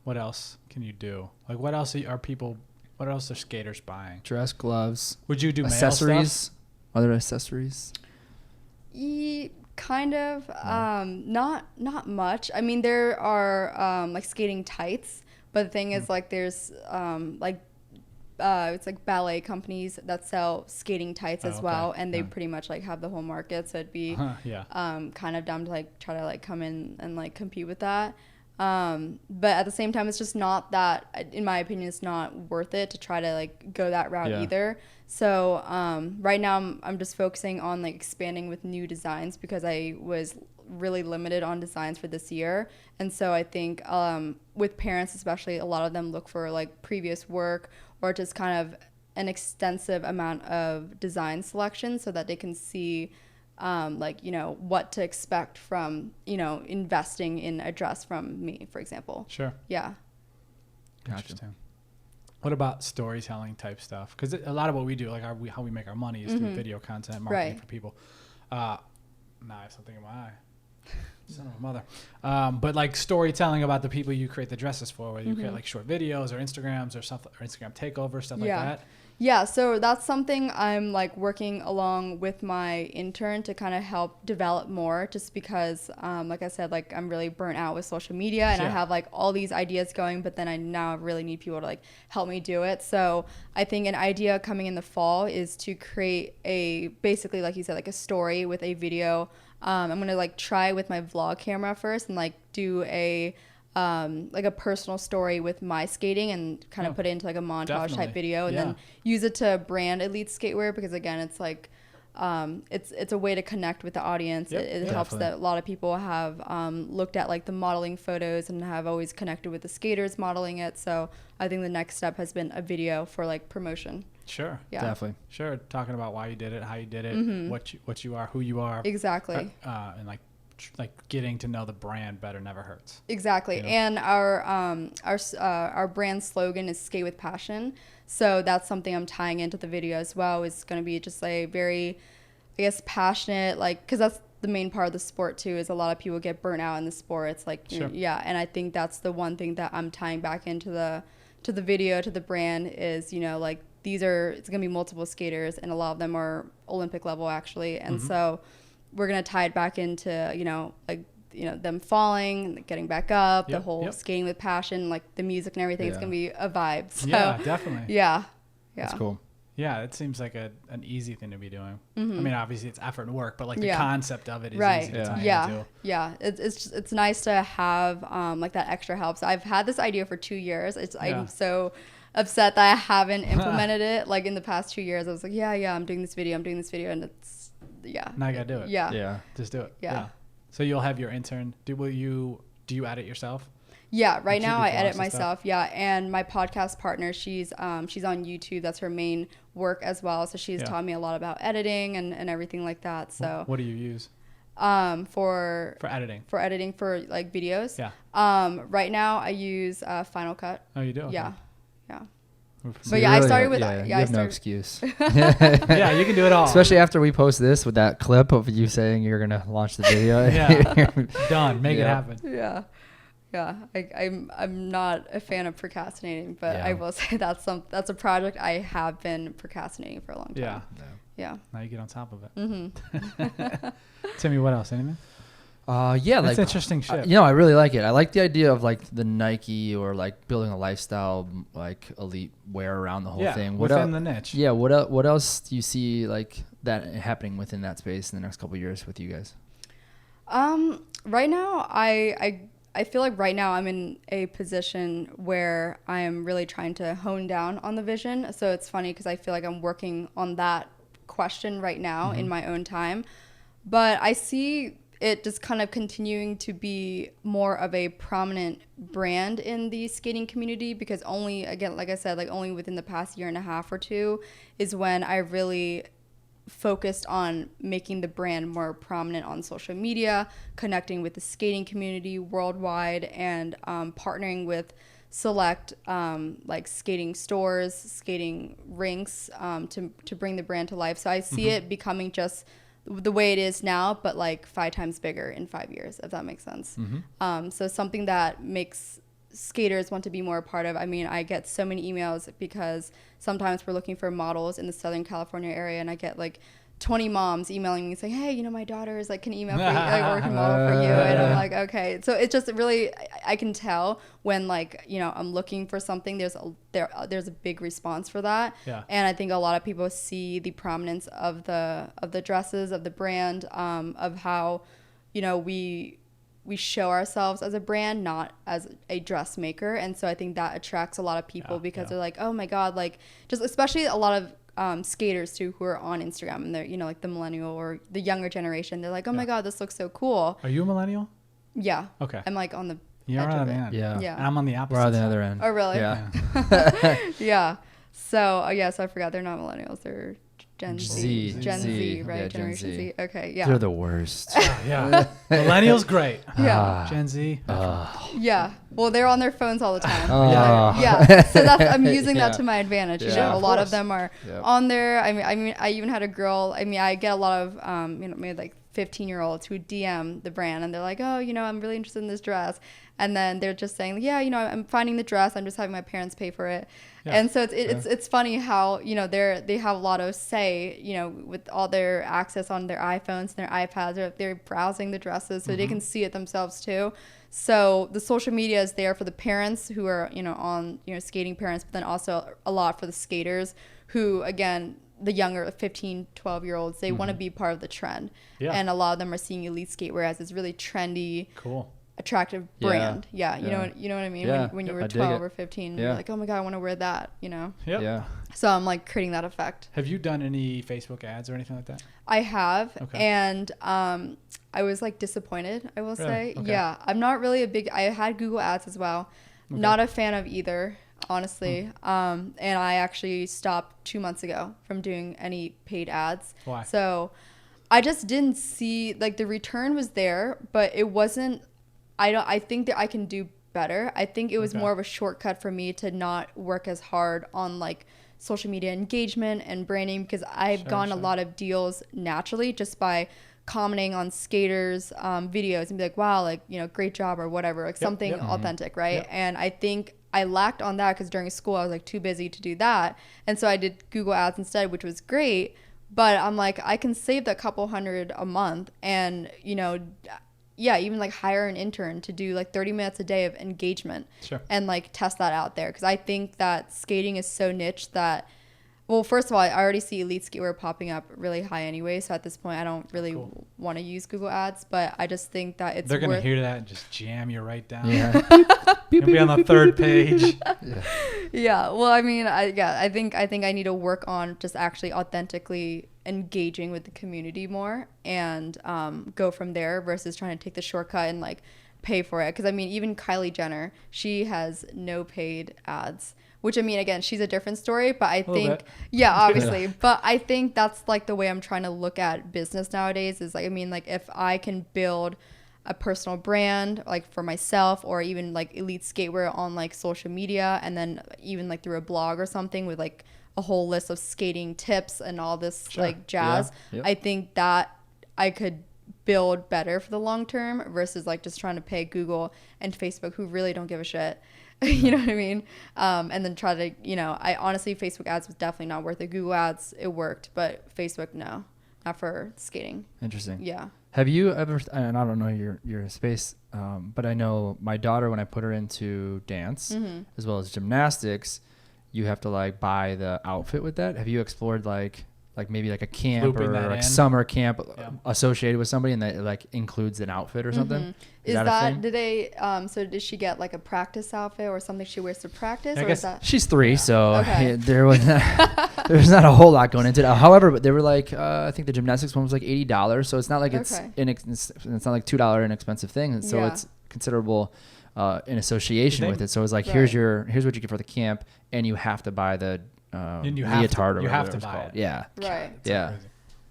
What else can you do? Like what else are skaters buying? Dress, gloves. Would you do accessories? Male stuff? Other accessories? Kind of. Not much. I mean, there are like skating tights, but the thing is like there's it's like ballet companies that sell skating tights as well, and they pretty much like have the whole market, so it'd be kind of dumb to like try to like come in and like compete with that. But at the same time, it's just not that, in my opinion, it's not worth it to try to like go that route either. So right now I'm just focusing on like expanding with new designs, because I was really limited on designs for this year. And so I think with parents especially, a lot of them look for like previous work, or just kind of an extensive amount of design selection, so that they can see like, you know, what to expect from, you know, investing in a dress from me, for example. Sure. Yeah. Gotcha. Interesting. What about storytelling type stuff? Because a lot of what we do, like how we make our money is through video content marketing for people. Now I have something in my eye. Son of a mother. But like storytelling about the people you create the dresses for, whether you create like short videos or Instagrams or something, or Instagram takeover, stuff like that. Yeah, so that's something I'm like working along with my intern to kind of help develop more, just because, like I said, like I'm really burnt out with social media and I have like all these ideas going, but then I now really need people to like help me do it. So I think an idea coming in the fall is to create basically, like you said, like a story with a video. I'm going to like try with my vlog camera first and like do like a personal story with my skating and kind of put it into like a montage type video and then use it to brand Elite Skatewear, because again, it's like it's a way to connect with the audience. It helps that a lot of people have looked at like the modeling photos and have always connected with the skaters modeling it. So I think the next step has been a video for like promotion. Sure. Yeah. Definitely. Sure. Talking about why you did it, how you did it, what you are, who you are. Exactly. And like getting to know the brand better never hurts. Exactly. You know? And our brand slogan is skate with passion. So that's something I'm tying into the video as well. Is going to be just a very, I guess, passionate, like, because that's the main part of the sport too, is a lot of people get burnt out in the sport. It's like, sure. And I think that's the one thing that I'm tying back into the video, to the brand, is, you know, like it's going to be multiple skaters and a lot of them are Olympic level actually. And so we're going to tie it back into, you know, like, you know, them falling and getting back up, the whole skating with passion, like the music and everything. It's going to be a vibe. So, yeah, definitely. Yeah. That's cool. Yeah, it seems like an easy thing to be doing. I mean, obviously it's effort and work, but like the concept of it is easy to tie into. Yeah. It's nice to have like that extra help. So I've had this idea for 2 years. I'm so upset that I haven't implemented it. Like in the past 2 years, I was like, I'm doing this video, and it's now I gotta do it. Yeah. Just do it. Yeah. So you'll have your intern. Do you edit yourself? Yeah, right now I edit myself. Yeah, and my podcast partner, she's on YouTube. That's her main work as well. So she's taught me a lot about editing and everything like that. So what do you use? For editing. For editing for like videos. Yeah. Right now I use Final Cut. Oh, you do? Okay. Yeah. So but I started with you have no excuse. Yeah, you can do it all. Especially after we post this with that clip of you saying you're gonna launch the video. Done. Make it happen. Yeah, I'm not a fan of procrastinating, but I will say that's a project I have been procrastinating for a long time. Yeah. Now you get on top of it. Timmy, what else? Anything? That's interesting shit. You know, I really like it. I like the idea of like the Nike or like building a lifestyle like elite wear around the whole thing. Within the niche. Yeah. What else do you see like that happening within that space in the next couple of years with you guys? Right now, I feel like right now I'm in a position where I am really trying to hone down on the vision. So it's funny because I feel like I'm working on that question right now in my own time. But I see it just kind of continuing to be more of a prominent brand in the skating community, because only, again, like I said, like only within the past year and a half or two is when I really focused on making the brand more prominent on social media, connecting with the skating community worldwide, and partnering with select like skating stores, skating rinks to bring the brand to life. So I see it becoming just the way it is now, but like 5 times bigger in 5 years, if that makes sense. So something that makes skaters want to be more a part of. I mean, I get so many emails because sometimes we're looking for models in the Southern California area, and I get like 20 moms emailing me saying, hey, you know, my daughter is like, can email for you, like, or can model for you. And I'm like, okay. So it's just really, I can tell when, like, you know, I'm looking for something, there's a big response for that. Yeah. And I think a lot of people see the prominence of the dresses, of the brand, of how, you know, we show ourselves as a brand, not as a dressmaker. And so I think that attracts a lot of people because they're like, oh my God, like, just especially a lot of skaters too who are on Instagram, and they're, you know, like the millennial or the younger generation, they're like, oh my God, this looks so cool. Are you a millennial? Yeah. Okay. I'm like on the You're edge on of the it. end. Yeah. And I'm on the opposite We're on the side. other end. Oh, really? Yeah. Yeah. So, so I forgot they're not millennials. They're Gen Z, right? Yeah, Generation Gen Z. Okay, yeah. They're the worst. Yeah. Millennials, great. Yeah. Gen Z. Yeah. Well, they're on their phones all the time. Oh. Yeah. So I'm using Yeah. that to my advantage. Yeah. You know, Of a lot course. of them are Yep. on there. I mean, I even had a girl. I mean, I get a lot of, maybe like 15-year-olds who DM the brand and they're like, oh, you know, I'm really interested in this dress. And then they're just saying, yeah, you know, I'm finding the dress. I'm just having my parents pay for it. Yeah. And so it's funny how, you know, they have a lot of say, you know, with all their access on their iPhones and their iPads, or if they're browsing the dresses so they can see it themselves too. So the social media is there for the parents who are, you know, on, you know, skating parents, but then also a lot for the skaters who, again, the younger 15, 12-year-olds, they want to be part of the trend. Yeah. And a lot of them are seeing elite skatewear as this really trendy, cool, attractive brand. Yeah. You know what I mean? Yeah. When you were 12 or 15, you're like, oh my God, I want to wear that, you know? Yep. Yeah. So I'm like creating that effect. Have you done any Facebook ads or anything like that? I have. Okay. And I was like disappointed, I will say. Okay. Yeah. I'm not really I had Google ads as well. Okay. Not a fan of either, honestly. And I actually stopped 2 months ago from doing any paid ads. Why? So I just didn't see, like, the return was there, but it wasn't, I think that I can do better. I think it was more of a shortcut for me to not work as hard on like social media engagement and branding, because I've gotten a lot of deals naturally just by commenting on skaters' videos and be like, wow, like, you know, great job or whatever, like something authentic, right? And I think I lacked on that because during school I was like too busy to do that. And so I did Google ads instead, which was great. But I'm like, I can save that couple $100 a month and, you know, even like hire an intern to do like 30 minutes a day of engagement and like test that out there. Because I think that skating is so niche that, well, first of all, I already see elite skatewear popping up really high anyway. So at this point, I don't really want to use Google ads, but I just think that it's They're going to hear that and just jam you right down. Yeah. You'll be on the third page. Yeah. Well, I mean, I think I need to work on just actually authentically engaging with the community more and go from there versus trying to take the shortcut and like pay for it. Because I mean, even Kylie Jenner, she has no paid ads. Which, I mean, again, she's a different story, but I think, obviously, but I think that's like the way I'm trying to look at business nowadays is like, I mean, like if I can build a personal brand like for myself or even like elite skatewear on like social media and then even like through a blog or something with like a whole list of skating tips and all this like jazz, I think that I could build better for the long term versus like just trying to pay Google and Facebook who really don't give a shit. You know what I mean? And then try to, you know, I honestly, Facebook ads was definitely not worth it. Google ads, it worked, but Facebook, no, not for skating. Interesting. Yeah. Have you ever, and I don't know your space, but I know my daughter, when I put her into dance as well as gymnastics, you have to like buy the outfit with that. Have you explored like maybe like a camp or like summer camp associated with somebody and that like includes an outfit or something? Is that did they so did she get like a practice outfit or something she wears to practice? I or guess is that she's 3, so there was not a whole lot going into it. However, but they were like I think the gymnastics one was like $80, so it's not like it's not like $2 inexpensive thing. So it's considerable in association with it. So it's like here's what you get for the camp, and you have to buy the leotard or whatever it's called. Yeah. Right. Yeah.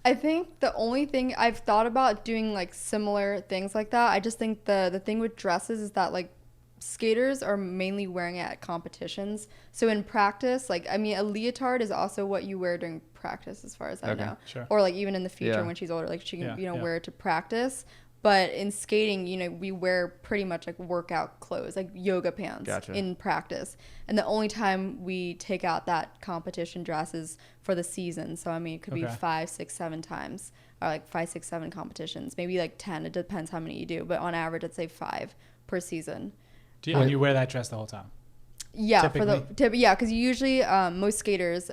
I think the only thing I've thought about doing like similar things like that, I just think the thing with dresses is that like skaters are mainly wearing it at competitions. So in practice, like, I mean, a leotard is also what you wear during practice as far as I know. Sure. Or like even in the future when she's older, like she can, wear it to practice. But in skating, you know, we wear pretty much like workout clothes, like yoga pants in practice. And the only time we take out that competition dress is for the season. So, I mean, it could be 5, 6, 7 times or like 5, 6, 7 competitions, maybe like 10. It depends how many you do. But on average, I'd say 5 per season. And you wear that dress the whole time? Yeah, because usually most skaters,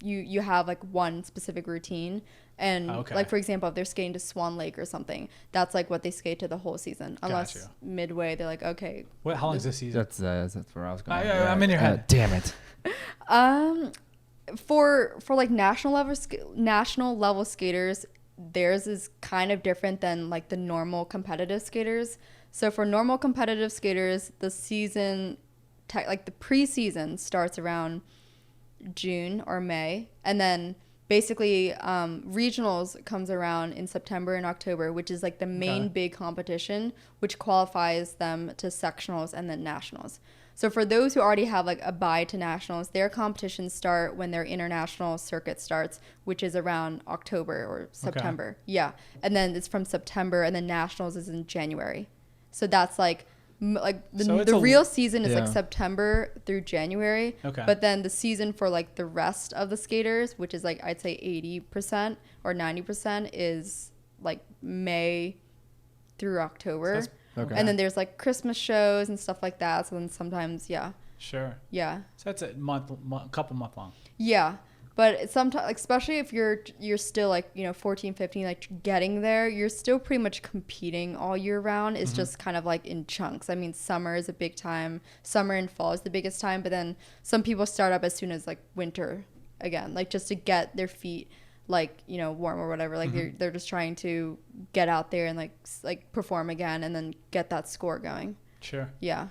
you have like one specific routine. And like, for example, if they're skating to Swan Lake or something, that's like what they skate to the whole season. Unless midway, they're like, okay. How long is this season? That's where I was going. I'm in your head. Damn it. For like national level skaters, theirs is kind of different than like the normal competitive skaters. So for normal competitive skaters, the season, like the preseason starts around June or May, and then basically regionals comes around in September and October, which is like the main big competition, which qualifies them to sectionals and then nationals. So for those who already have like a bye to nationals, their competitions start when their international circuit starts, which is around October or September. Yeah. And then it's from September, and then nationals is in January. So that's like the real season is like September through January. Okay. But then the season for like the rest of the skaters, which is like I'd say 80% or 90%, is like May through October. Okay. And then there's like Christmas shows and stuff like that. So then sometimes, Sure. Yeah. So that's a couple month long. Yeah. But sometimes, like, especially if you're still like, 14, 15, like getting there, you're still pretty much competing all year round. It's just kind of like in chunks. I mean, summer is a big time. Summer and fall is the biggest time. But then some people start up as soon as like winter again, like just to get their feet like, warm or whatever. Like they're just trying to get out there and like perform again and then get that score going. Sure. Yeah.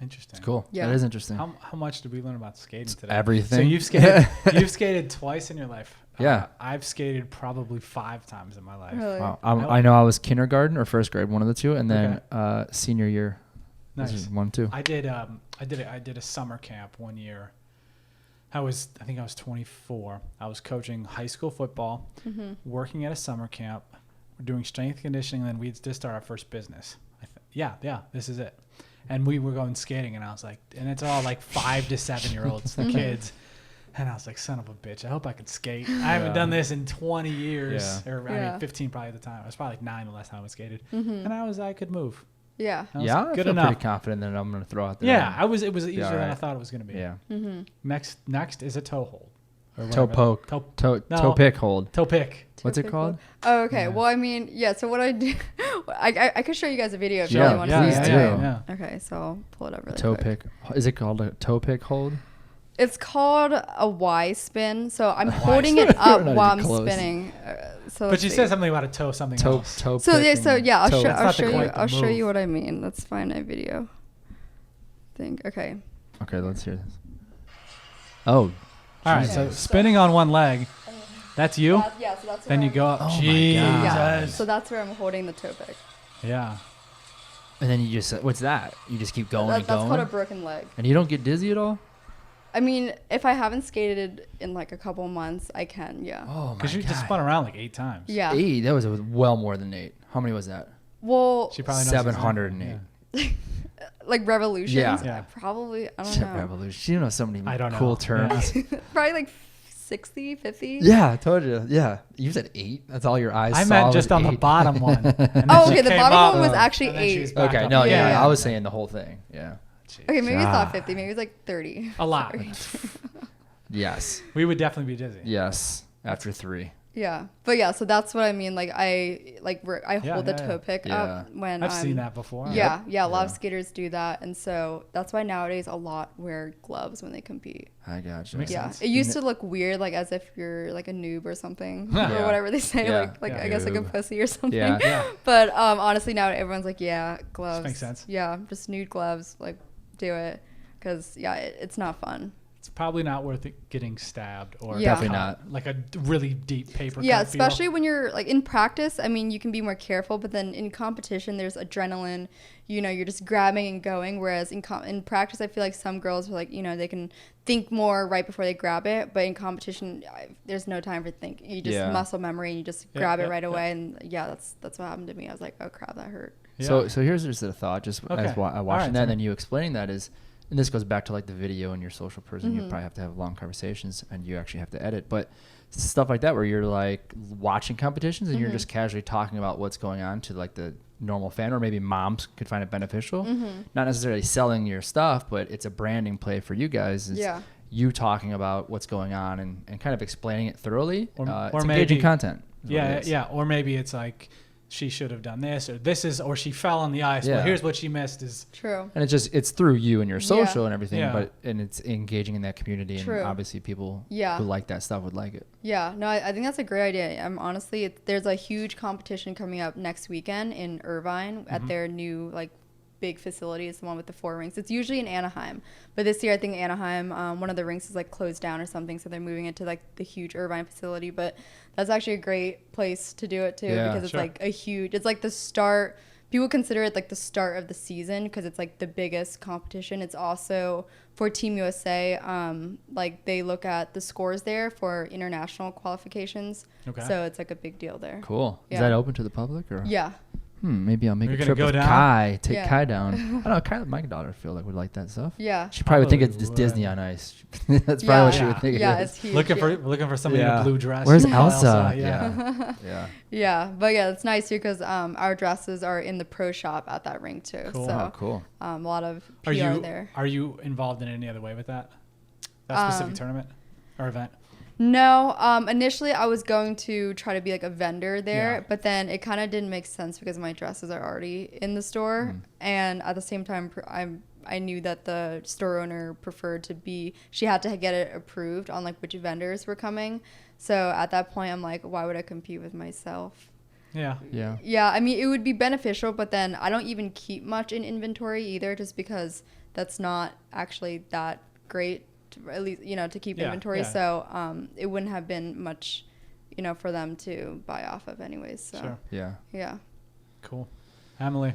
Interesting. It's cool. Yeah. That is interesting. How much did we learn about skating today? Everything. So you've skated twice in your life. Yeah. I've skated probably 5 times in my life. Really? Wow. I know I was kindergarten or first grade, one of the two, and then senior year. Nice. This is 1, 2. I did a summer camp one year. I think I was 24. I was coaching high school football, working at a summer camp. We're doing strength conditioning, and then we just started our first business. This is it. And we were going skating, and I was like, and it's all like 5 to 7 year olds, the kids. And I was like, son of a bitch, I hope I could skate. I haven't done this in 20 years, or I mean, 15 probably at the time. I was probably like 9 the last time I skated, and I could move. Yeah. I feel pretty confident that I'm going to throw out there. Yeah, it was easier than I thought it was going to be. Yeah. Next is a toe hold. Toe poke. Toe pick hold. Toe pick. What's it called? Oh, okay. Yeah. Well, I mean, so what I do, I could show you guys a video if you really want to see it. Yeah. Okay, so I'll pull it up really toe quick. Pick. Is it called a toe pick hold? It's called a Y spin. So I'm holding it up while I'm spinning. But you said something about a toe, something else. Toe so I'll show you what I mean. Let's find a video. Okay, let's hear this. Oh. All right, so spinning on one leg. That's you? So that's where then you go up. Oh Jesus. Yeah, so that's where I'm holding the toe pick. Yeah. And then you just, what's that? You just keep going and going? That's called a broken leg. And you don't get dizzy at all? I mean, if I haven't skated in like a couple months, I can, yeah. Oh, my Because you just spun around like 8 times. Yeah. 8? That was well more than 8. How many was that? Well, she probably knows 708. Yeah. Like revolutions? Yeah. Probably, I don't know. Revolution. You know so many cool terms. Yeah. Probably like 60, 50. Yeah, I told you. Yeah. You said 8. That's all your eyes saw. I meant just on the bottom one. Okay. The bottom one was actually 8. Okay. No, yeah. I was saying the whole thing. Yeah. Jeez. Okay, maybe it's not 50. Maybe it's like 30. A lot. Yes. We would definitely be dizzy. Yes. After 3. Yeah, but so that's what I mean. Like I hold the toe pick up when I've seen that before. Yeah, a lot of skaters do that, and so that's why nowadays a lot wear gloves when they compete. I gotcha. Makes sense. It used to look weird, like as if you're like a noob or something, or whatever they say, I guess like a pussy or something. Yeah. But honestly, now everyone's like, gloves. Makes sense. Yeah, just nude gloves, like do it, because it's not fun. It's probably not worth it getting stabbed or definitely not like a really deep paper. Yeah, especially when you're like in practice. I mean, you can be more careful, but then in competition, there's adrenaline. You're just grabbing and going. Whereas in practice, I feel like some girls are like, they can think more right before they grab it. But in competition, there's no time for think. You just muscle memory and you just grab it right away. And that's what happened to me. I was like, oh crap, that hurt. Yeah. So here's just a thought. Just as watching that, and then you explaining that is. And this goes back to like the video and your social person. You probably have to have long conversations and you actually have to edit. But stuff like that where you're like watching competitions and you're just casually talking about what's going on to like the normal fan, or maybe moms could find it beneficial. Not necessarily selling your stuff, but it's a branding play for you guys. It's you talking about what's going on and kind of explaining it thoroughly. Or it's engaging content. Yeah. Or maybe it's like, she should have done this, or she fell on the ice. Well, here's what she missed is true. And it's through you and your social and everything, and it's engaging in that community. And obviously people who like that stuff would like it. Yeah, no, I think that's a great idea. Honestly, there's a huge competition coming up next weekend in Irvine at their new like big facility is the one with the 4 rinks. It's usually in Anaheim, but this year I think Anaheim, one of the rinks is like closed down or something, so they're moving it to like the huge Irvine facility. But that's actually a great place to do it too, because it's like it's like the start. People consider it like the start of the season because it's like the biggest competition. It's also for Team USA. Like they look at the scores there for international qualifications. Okay. So it's like a big deal there. Cool. Yeah. Is that open to the public or? Yeah. Maybe I'll make a trip with Kai. Take Kai down. I don't know. Kai, my daughter, feel like would like that stuff. Yeah. She probably would think it's just Disney on Ice. That's probably what she would think. Yeah, it's huge. Looking for somebody in a blue dress. Where's Elsa? Yeah. Yeah, but yeah, it's nice too because our dresses are in the pro shop at that rink too. Cool. So cool. A lot of PR there. Are you involved in any other way with that specific tournament or event? No, initially I was going to try to be like a vendor there, but then it kind of didn't make sense because my dresses are already in the store, and at the same time I knew that the store owner preferred she had to get it approved on like which vendors were coming. So at that point I'm like, why would I compete with myself? Yeah. I mean, it would be beneficial, but then I don't even keep much in inventory either, just because that's not actually that great. At least, to keep inventory. So it wouldn't have been much, for them to buy off of anyways. So sure. Yeah. Cool. Emily.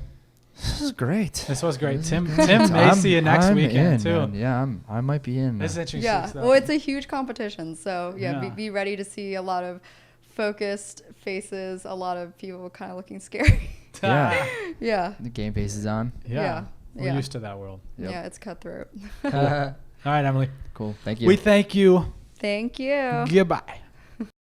This is great. This was great. Tim may see you next weekend too. Man. Yeah, I might be in. This is interesting. Yeah. Stuff. Well, it's a huge competition. So be ready to see a lot of focused faces, a lot of people kind of looking scary. Yeah. The game face is on. Yeah. We're used to that world. Yep. Yeah, it's cutthroat. All right, Emily. Cool. Thank you. We thank you. Thank you. Goodbye.